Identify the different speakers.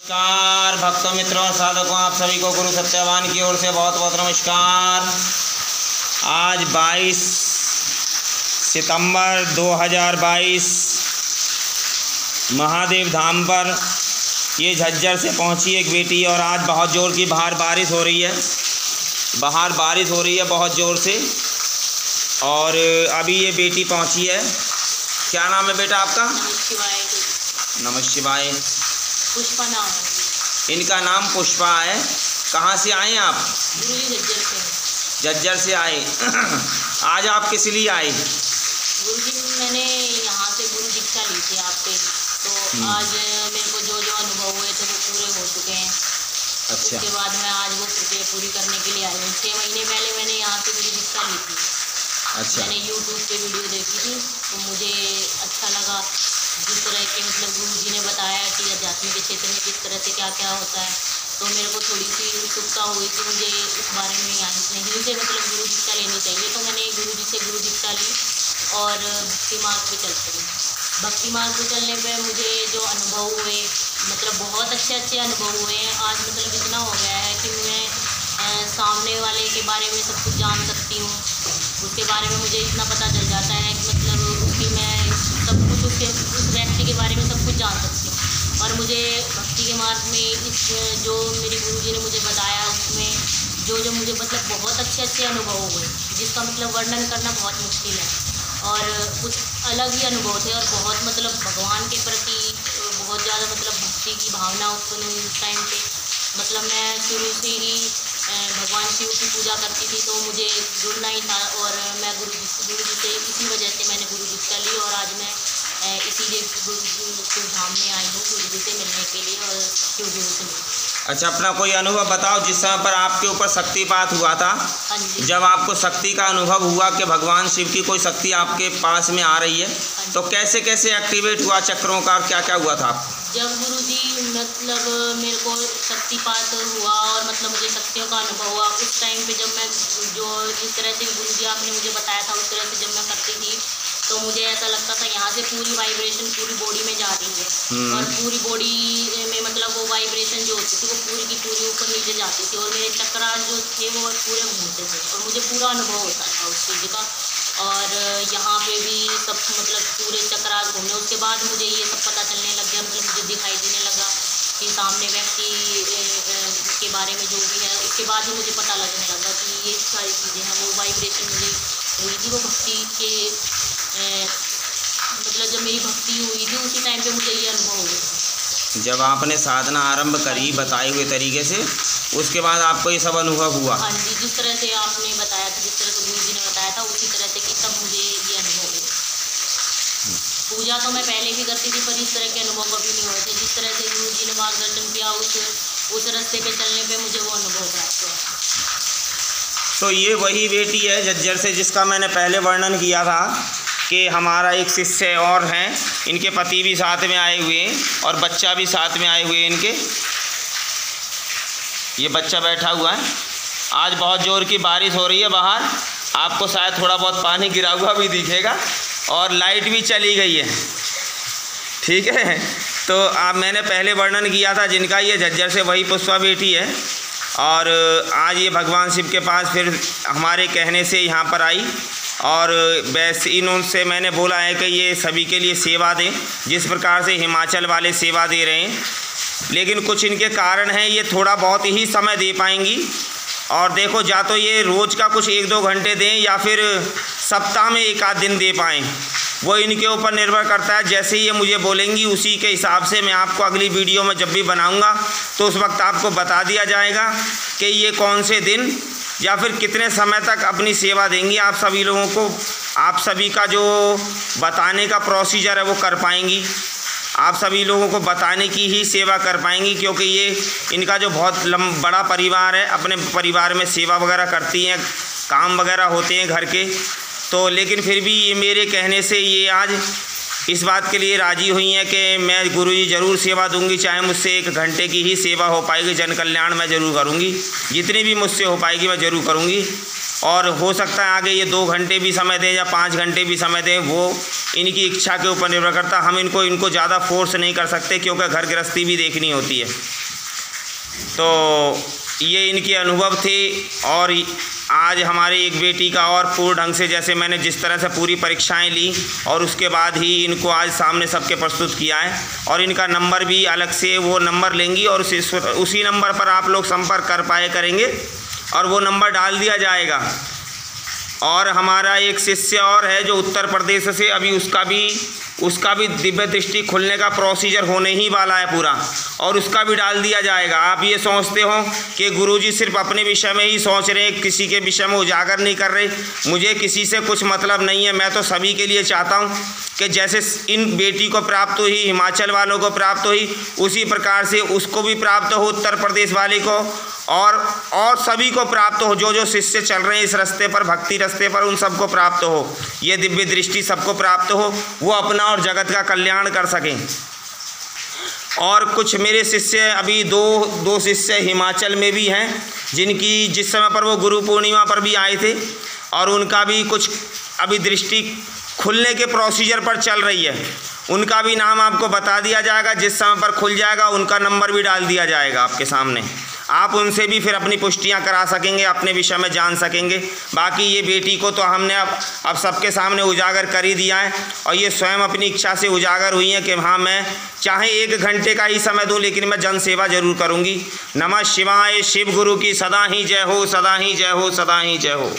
Speaker 1: नमस्कार भक्तों, मित्रों और साधकों, आप सभी को गुरु सत्यवान की ओर से बहुत बहुत नमस्कार। आज 22 सितंबर 2022 महादेव धाम पर ये झज्जर से पहुंची एक बेटी, और आज बहुत ज़ोर की बाहर बारिश हो रही है। बाहर बारिश हो रही है बहुत ज़ोर से, और अभी ये बेटी पहुंची है। क्या नाम है बेटा आपका? नमः शिवाय।
Speaker 2: पुष्पा नाम है।
Speaker 1: इनका नाम पुष्पा है। कहाँ से आए हैं आप?
Speaker 2: गुरुजी झज्जर से।
Speaker 1: झज्जर से आए। आज आप किस लिए आए?
Speaker 2: गुरुजी मैंने यहाँ से गुरु दीक्षा ली थी आपसे, तो आज मेरे को जो जो अनुभव हुए थे वो पूरे हो चुके हैं।
Speaker 1: अच्छा।
Speaker 2: उसके बाद मैं आज वो प्रक्रिया पूरी करने के लिए आई हूँ। 6 महीने पहले मैंने यहाँ से गुरु दीक्षा ली थी।
Speaker 1: अच्छा।
Speaker 2: मैंने यूट्यूब पे वीडियो देखी थी, तो मुझे अच्छा लगा जिस तरह के गुरु जी ने बताया कि अध्यात्म के क्षेत्र में किस तरह से क्या क्या होता है। तो मेरे को थोड़ी सी उत्सुकता हुई कि मुझे इस बारे में यहीं से गुरु दीक्षा लेनी चाहिए। तो मैंने गुरु जी से गुरु दीक्षा ली और भक्ति मार्ग पे चल पड़ी। भक्ति मार्ग पे चलने पे मुझे जो अनुभव हुए, बहुत अच्छे अनुभव हुए हैं। आज इतना हो गया है कि मैं सामने वाले के बारे में सब कुछ जान सकती हूँ। उसके बारे में मुझे इतना पता चल जाता है कि उसकी मैं सब कुछ उस व्यक्ति के बारे में सब कुछ जान सकती हूँ। और मुझे भक्ति के मार्ग में इस जो मेरे गुरुजी ने मुझे बताया, उसमें जो मुझे बहुत अच्छे अनुभव हुए, जिसका वर्णन करना बहुत मुश्किल है। और कुछ अलग ही अनुभव थे, और बहुत भगवान के प्रति बहुत ज़्यादा भक्ति की भावना उत्पन्न हुई उस टाइम पे। मैं शुरू से ही भगवान शिव की पूजा करती थी, तो मुझे जुड़ना ही था। और मैं गुरु जी से इसी वजह से मैंने गुरु दीक्षा ली, और आज मैं इसीलिए शिव धाम में आई हूँ गुरु जी से मिलने के लिए और शिव गुरु से मिलने।
Speaker 1: अच्छा, अपना कोई अनुभव बताओ जिस समय पर आपके ऊपर शक्तिपात हुआ था।
Speaker 2: हाँ जी।
Speaker 1: जब आपको शक्ति का अनुभव हुआ कि भगवान शिव की कोई शक्ति आपके पास में आ रही है, तो कैसे कैसे एक्टिवेट हुआ चक्रों का, क्या क्या हुआ था?
Speaker 2: जब गुरुजी मेरे को शक्तिपात हुआ और मुझे शक्तियों का अनुभव हुआ, उस टाइम पे जब मैं जो जिस तरह से गुरुजी आपने मुझे बताया था उस तरह से जब मैं करती थी, तो मुझे ऐसा लगता था यहाँ से पूरी वाइब्रेशन पूरी बॉडी में जा रही है। और पूरी बॉडी में वो वाइब्रेशन जो होती थी वो पूरी की पूरी ऊपर नीचे जाती थी, और मेरे चक्रास जो थे वो पूरे घूमते थे, और मुझे पूरा अनुभव होता था उस चीज़ का। और यहाँ पे भी सब पूरे चक्रास घूमने, उसके बाद मुझे ये सब पता चलने लग गया। मुझे दिखाई देने लगा कि सामने व्यक्ति के बारे में जो भी है, उसके बाद ही मुझे पता लगने लगा कि ये सारी चीज़ें हैं। वो वाइब्रेशन मुझे हुई थी, वो भक्ति के जब मेरी भक्ति हुई थी उसी टाइम पे मुझे ये अनुभव हुआ।
Speaker 1: जब आपने साधना आरंभ करी बताए हुए तरीके से, उसके बाद आपको ये सब अनुभव हुआ?
Speaker 2: हाँ जी, जिस तरह से आपने बताया था, जिस तरह से गुरु जी ने बताया था, उसी तरह से कि तब मुझे ये अनुभव हुआ। पूजा तो मैं पहले भी करती थी, पर इस तरह के अनुभव कभी नहीं हुए थे। जिस तरह से गुरु जी ने मार्गदर्शन किया, उस रास्ते पे चलने पे मुझे वो अनुभव प्राप्त हुआ।
Speaker 1: तो ये वही बेटी है झज्जर से जिसका मैंने पहले वर्णन किया था कि हमारा एक शिष्य और हैं, इनके पति भी साथ में आए हुए हैं और बच्चा भी साथ में आए हुए हैं इनके। ये बच्चा बैठा हुआ है। आज बहुत ज़ोर की बारिश हो रही है बाहर, आपको शायद थोड़ा बहुत पानी गिरा हुआ भी दिखेगा, और लाइट भी चली गई है। ठीक है, तो मैंने पहले वर्णन किया था जिनका, ये झज्जर से वही पुष्पा बेटी है। और आज ये भगवान शिव के पास फिर हमारे कहने से यहाँ पर आई, और वैसे इनसे मैंने बोला है कि ये सभी के लिए सेवा दें, जिस प्रकार से हिमाचल वाले सेवा दे रहे हैं। लेकिन कुछ इनके कारण हैं, ये थोड़ा बहुत ही समय दे पाएंगी। और देखो, जा तो ये रोज़ का कुछ 1-2 घंटे दें, या फिर सप्ताह में 1-आध दिन दे पाएँ, वो इनके ऊपर निर्भर करता है। जैसे ही ये मुझे बोलेंगी उसी के हिसाब से मैं आपको अगली वीडियो में जब भी बनाऊंगा तो उस वक्त आपको बता दिया जाएगा कि ये कौन से दिन या फिर कितने समय तक अपनी सेवा देंगी आप सभी लोगों को। आप सभी का जो बताने का प्रोसीजर है वो कर पाएंगी, आप सभी लोगों को बताने की ही सेवा कर पाएंगी, क्योंकि ये इनका जो बहुत बड़ा परिवार है, अपने परिवार में सेवा वगैरह करती हैं, काम वगैरह होते हैं घर के। तो लेकिन फिर भी ये मेरे कहने से ये आज इस बात के लिए राज़ी हुई हैं कि मैं गुरुजी ज़रूर सेवा दूंगी, चाहे मुझसे 1 घंटे की ही सेवा हो पाएगी, जन कल्याण मैं ज़रूर करूंगी, जितनी भी मुझसे हो पाएगी मैं ज़रूर करूंगी। और हो सकता है आगे ये 2 घंटे भी समय दें या 5 घंटे भी समय दें, वो इनकी इच्छा के ऊपर निर्भर करता। हम इनको ज़्यादा फोर्स नहीं कर सकते क्योंकि घर गृहस्थी भी देखनी होती है। तो ये इनके अनुभव थे। और आज हमारी एक बेटी का और पूर्ण ढंग से, जैसे मैंने जिस तरह से पूरी परीक्षाएं ली और उसके बाद ही इनको आज सामने सबके प्रस्तुत किया है। और इनका नंबर भी अलग से वो नंबर लेंगी और उसी नंबर पर आप लोग संपर्क कर पाए करेंगे और वो नंबर डाल दिया जाएगा। और हमारा एक शिष्य और है जो उत्तर प्रदेश से, अभी उसका भी दिव्य दृष्टि खुलने का प्रोसीजर होने ही वाला है पूरा, और उसका भी डाल दिया जाएगा। आप ये सोचते हो कि गुरुजी सिर्फ अपने विषय में ही सोच रहे हैं, किसी के विषय में उजागर नहीं कर रहे। मुझे किसी से कुछ मतलब नहीं है, मैं तो सभी के लिए चाहता हूँ कि जैसे इन बेटी को प्राप्त हुई, हिमाचल वालों को प्राप्त हुई, उसी प्रकार से उसको भी प्राप्त हो, उत्तर प्रदेश वाले को, और सभी को प्राप्त हो। जो शिष्य चल रहे हैं इस रास्ते पर, भक्ति रास्ते पर, उन सबको प्राप्त हो, ये दिव्य दृष्टि सबको प्राप्त हो, वो अपना और जगत का कल्याण कर सकें। और कुछ मेरे शिष्य, अभी दो शिष्य हिमाचल में भी हैं जिनकी जिस समय पर वो गुरु पूर्णिमा पर भी आए थे, और उनका भी कुछ अभी दृष्टि खुलने के प्रोसीजर पर चल रही है। उनका भी नाम आपको बता दिया जाएगा, जिस समय पर खुल जाएगा उनका नंबर भी डाल दिया जाएगा आपके सामने। आप उनसे भी फिर अपनी पुष्टियां करा सकेंगे, अपने विषय में जान सकेंगे। बाकी ये बेटी को तो हमने अब सबके सामने उजागर कर ही दिया है, और ये स्वयं अपनी इच्छा से उजागर हुई हैं कि हाँ, मैं चाहे 1 घंटे का ही समय दूँ लेकिन मैं जन सेवा जरूर करूँगी। नमः शिवाय। शिव गुरु की सदा ही जय हो, सदा ही जय हो, सदा ही जय हो।